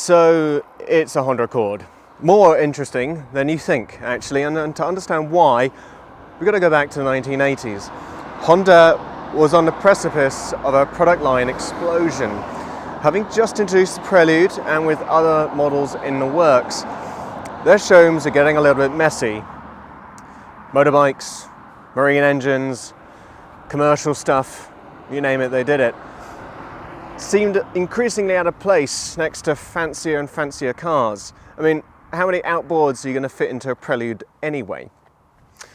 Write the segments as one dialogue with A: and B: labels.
A: So it's a Honda Accord. More interesting than you think, actually, and to understand why, we've got to go back to the 1980s. Honda was on the precipice of a product line explosion. Having just introduced the Prelude and with other models in the works, their showrooms are getting a little bit messy. Motorbikes, marine engines, commercial stuff, you name it, they did it. Seemed increasingly out of place next to fancier and fancier cars. I mean, how many outboards are you going to fit into a Prelude anyway?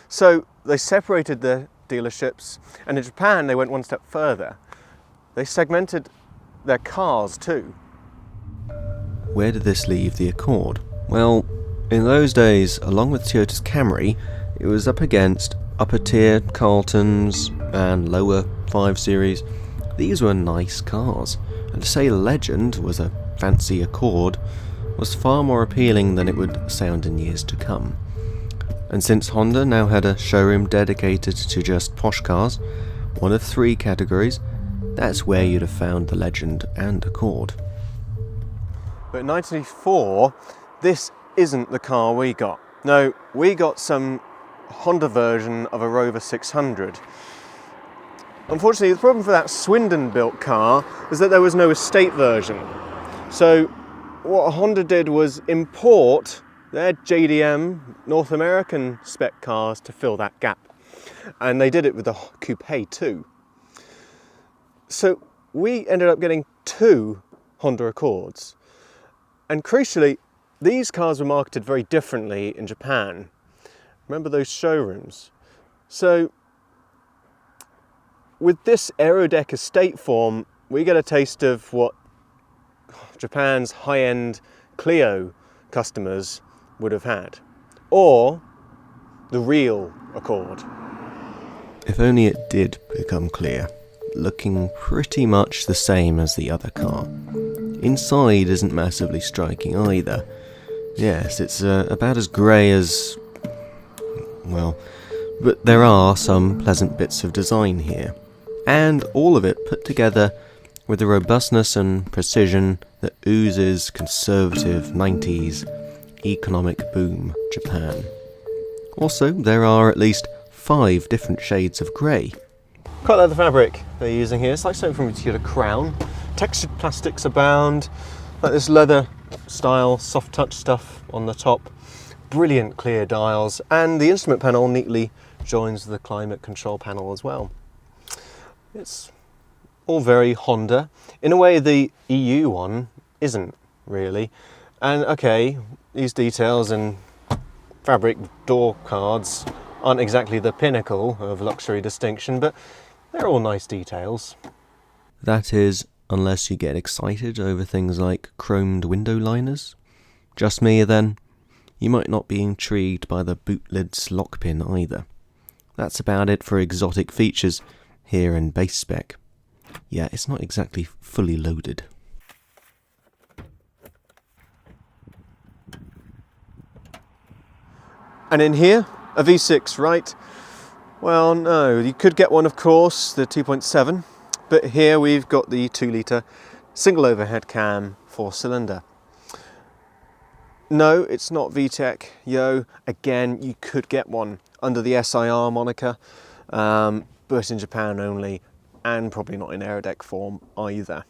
A: So they separated the dealerships, and in Japan they went one step further. They segmented their cars too.
B: Where did this leave the Accord? Well, in those days, along with Toyota's Camry, it was up against upper tier Carltons and lower 5 Series. These were nice cars, and to say Legend was a fancy Accord was far more appealing than it would sound in years to come. And since Honda now had a showroom dedicated to just posh cars, one of 3 categories, that's where you'd have found the Legend and Accord.
A: But in 1984, this isn't the car we got. No, we got some Honda version of a Rover 600. Unfortunately, the problem for that Swindon-built car is that there was no estate version. So what Honda did was import their JDM North American spec cars to fill that gap. And they did it with the coupe too. So we ended up getting 2 Honda Accords. And crucially, these cars were marketed very differently in Japan. Remember those showrooms? So with this Aerodeck estate form, we get a taste of what Japan's high-end Clio customers would have had, or the real Accord.
B: If only it did become clear, looking pretty much the same as the other car. Inside isn't massively striking either. Yes, it's about as grey as, well, but there are some pleasant bits of design here. And all of it put together with the robustness and precision that oozes conservative 90s economic boom Japan. Also, there are at least 5 different shades of grey.
A: Quite like the fabric they're using here. It's like something from a Toyota Crown. Textured plastics abound, like this leather style soft touch stuff on the top. Brilliant clear dials, and the instrument panel neatly joins the climate control panel as well. It's all very Honda. In a way, the EU one isn't really. And okay, these details and fabric door cards aren't exactly the pinnacle of luxury distinction, but they're all nice details.
B: That is, unless you get excited over things like chromed window liners. Just me then. You might not be intrigued by the boot lid's lockpin either. That's about it for exotic features here in base spec. Yeah, it's not exactly fully loaded.
A: And in here, a V6, right? Well, no, you could get one, of course, the 2.7, but here we've got the 2-litre single overhead cam 4-cylinder. No, it's not VTEC, yo. Again, you could get one under the SIR moniker, but in Japan only, and probably not in Aerodeck form either.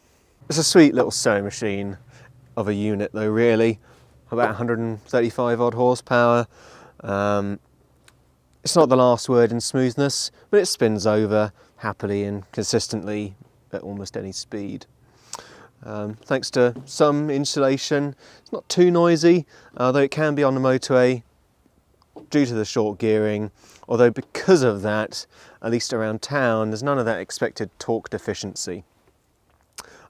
A: It's a sweet little sewing machine of a unit though, really. About 135 odd horsepower. It's not the last word in smoothness, but it spins over happily and consistently at almost any speed. Thanks to some insulation, it's not too noisy, though it can be on the motorway due to the short gearing, although because of that, at least around town, there's none of that expected torque deficiency.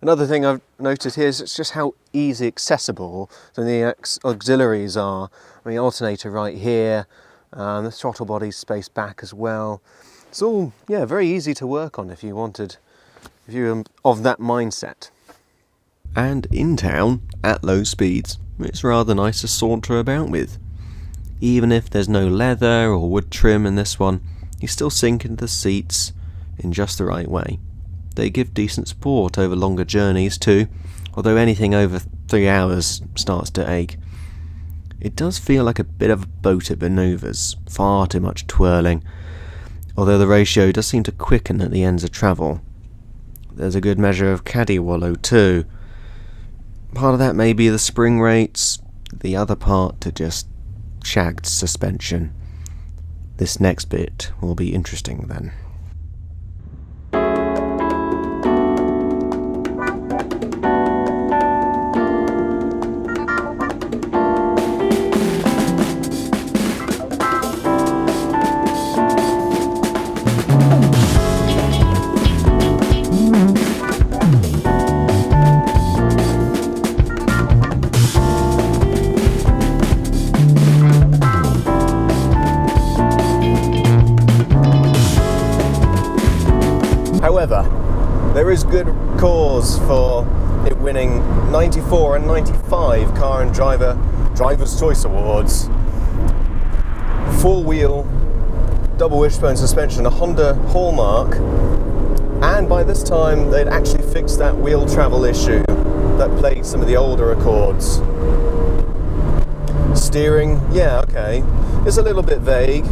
A: Another thing I've noted here is it's just how easy accessible the auxiliaries are. I mean, alternator right here, the throttle body's spaced back as well. It's all, yeah, very easy to work on if you were of that mindset.
B: And in town, at low speeds, it's rather nice to saunter about with. Even if there's no leather or wood trim in this one, you still sink into the seats in just the right way. They give decent support over longer journeys too, although anything over 3 hours starts to ache. It does feel like a bit of a boat it manoeuvres, far too much twirling, although the ratio does seem to quicken at the ends of travel. There's a good measure of caddy wallow too. Part of that may be the spring rates, the other part to just shagged suspension. This next bit will be interesting then.
A: However, there is good cause for it winning 94 and 95 Car and Driver's Choice Awards. Four-wheel, double wishbone suspension, a Honda hallmark, and by this time they'd actually fixed that wheel travel issue that plagued some of the older Accords. Steering, yeah, okay, it's a little bit vague,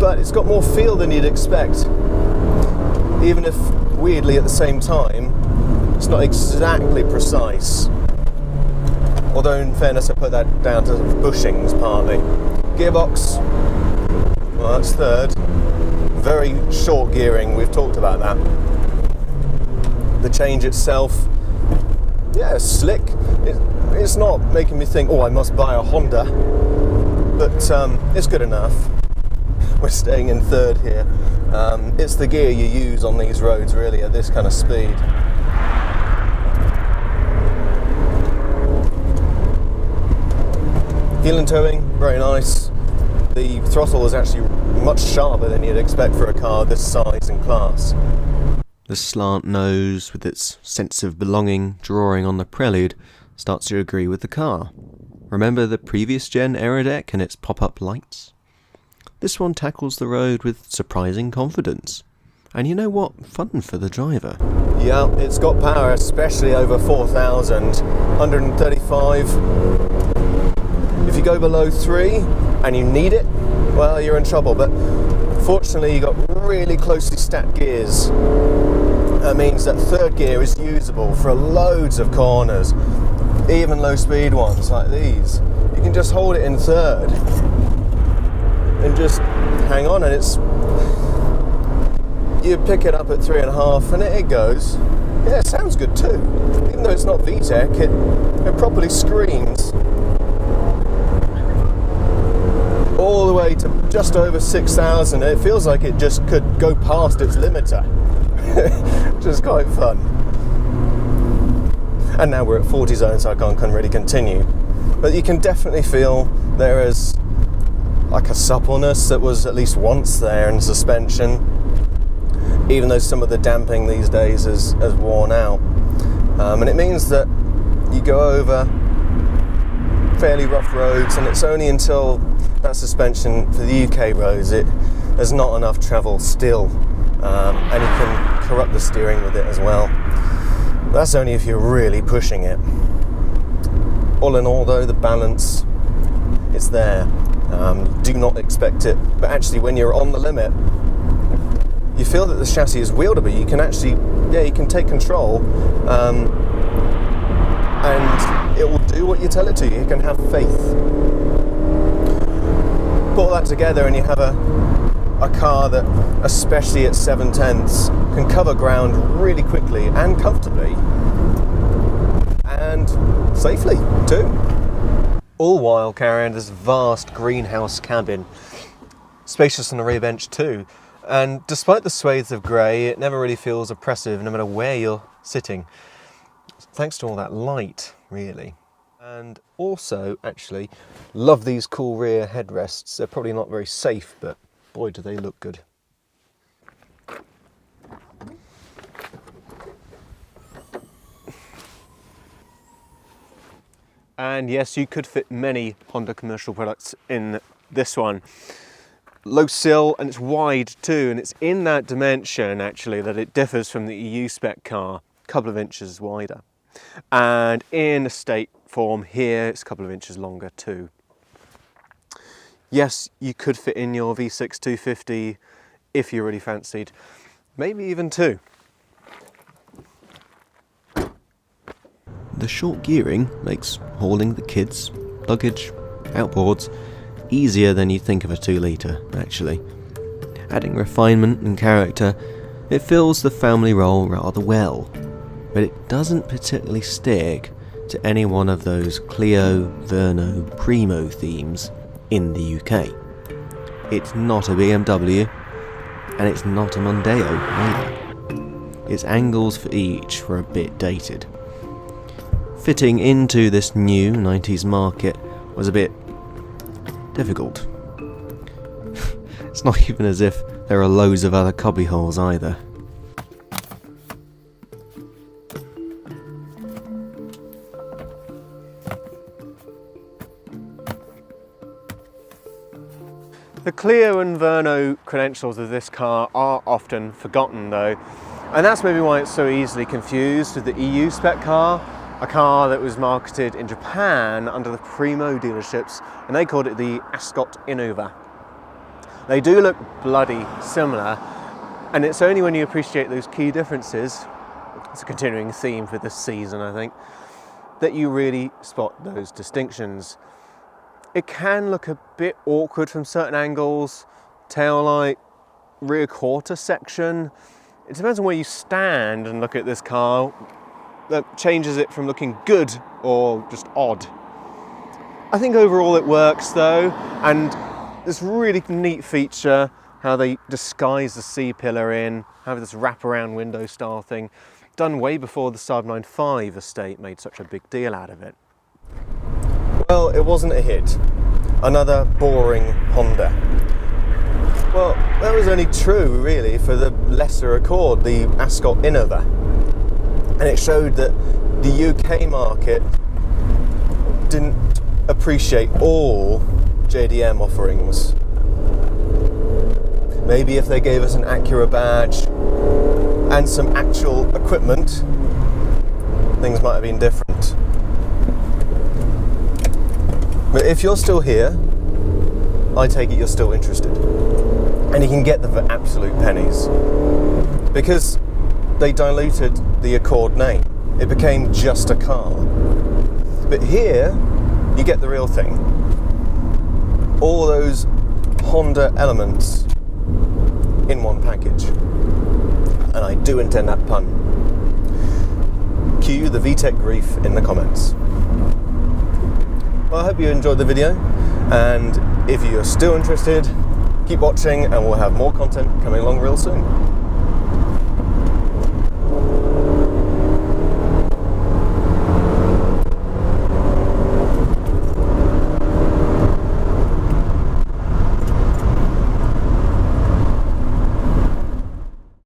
A: but it's got more feel than you'd expect. Even if, weirdly, at the same time, it's not exactly precise. Although, in fairness, I put that down to bushings, partly. Gearbox, well, that's third. Very short gearing, we've talked about that. The change itself, yeah, it's slick. It's not making me think, oh, I must buy a Honda. But it's good enough. We're staying in third here. It's the gear you use on these roads really at this kind of speed. Heel and towing, very nice. The throttle is actually much sharper than you'd expect for a car this size and class.
B: The slant nose, with its sense of belonging drawing on the Prelude, starts to agree with the car. Remember the previous gen Aerodeck and its pop-up lights? This one tackles the road with surprising confidence. And you know what? Fun for the driver.
A: Yeah, it's got power, especially over 4,000. 135. If you go below 3 and you need it, well, you're in trouble. But fortunately, you've got really closely stacked gears. That means that third gear is usable for loads of corners, even low speed ones like these. You can just hold it in third and just hang on, and you pick it up at 3.5 and it goes. Yeah, it sounds good too. Even though it's not VTEC, it properly screams. All the way to just over 6,000. It feels like it just could go past its limiter, which is quite fun. And now we're at 40 zone, so I can't really continue. But you can definitely feel there is like a suppleness that was at least once there in suspension, even though some of the damping these days has worn out. And it means that you go over fairly rough roads, and it's only until that suspension for the UK roads, there's not enough travel still, and you can corrupt the steering with it as well. That's only if you're really pushing it. All in all though, the balance, it's there. Do not expect it, but actually when you're on the limit, you feel that the chassis is wieldable. You can actually, you can take control, and it will do what you tell it to. You can have faith. Put all that together and you have a car that, especially at 7/10, can cover ground really quickly and comfortably, and safely too. All while carrying this vast greenhouse cabin, spacious on the rear bench too. And despite the swathes of grey, it never really feels oppressive no matter where you're sitting, thanks to all that light, really. And also, actually, love these cool rear headrests. They're probably not very safe, but boy do they look good. And yes, you could fit many Honda commercial products in this one. Low sill, and it's wide too, and it's in that dimension actually that it differs from the EU spec car, a couple of inches wider. And in estate form here, it's a couple of inches longer too. Yes, you could fit in your V6 250 if you really fancied, maybe even two.
B: The short gearing makes hauling the kids, luggage, outboards easier than you'd think of a 2 litre, actually. Adding refinement and character, it fills the family role rather well, but it doesn't particularly stick to any one of those Clio, Verno, Primo themes in the UK. It's not a BMW, and it's not a Mondeo either. Its angles for each were a bit dated. Fitting into this new 90s market was a bit difficult. It's not even as if there are loads of other cubby holes either.
A: The Clio and Verno credentials of this car are often forgotten though, and that's maybe why it's so easily confused with the EU spec car, a car that was marketed in Japan under the Primo dealerships, and they called it the Accord Innova. They do look bloody similar, and it's only when you appreciate those key differences, it's a continuing theme for this season I think, that you really spot those distinctions. It can look a bit awkward from certain angles, tail light, rear quarter section. It depends on where you stand and look at this car. That changes it from looking good or just odd. I think overall it works though, and this really neat feature, how they disguise the C-pillar in, have this wraparound window style thing, done way before the Saab 9.5 estate made such a big deal out of it. Well, it wasn't a hit. Another boring Honda. Well, that was only true really for the lesser Accord, the Accord Innova. And it showed that the UK market didn't appreciate all JDM offerings. Maybe if they gave us an Acura badge and some actual equipment, things might have been different. But if you're still here, I take it you're still interested. And you can get them for absolute pennies. Because they diluted the Accord name. It became just a car. But here, you get the real thing. All those Honda elements in one package. And I do intend that pun. Cue the VTEC grief in the comments. Well, I hope you enjoyed the video, and if you're still interested, keep watching and we'll have more content coming along real soon.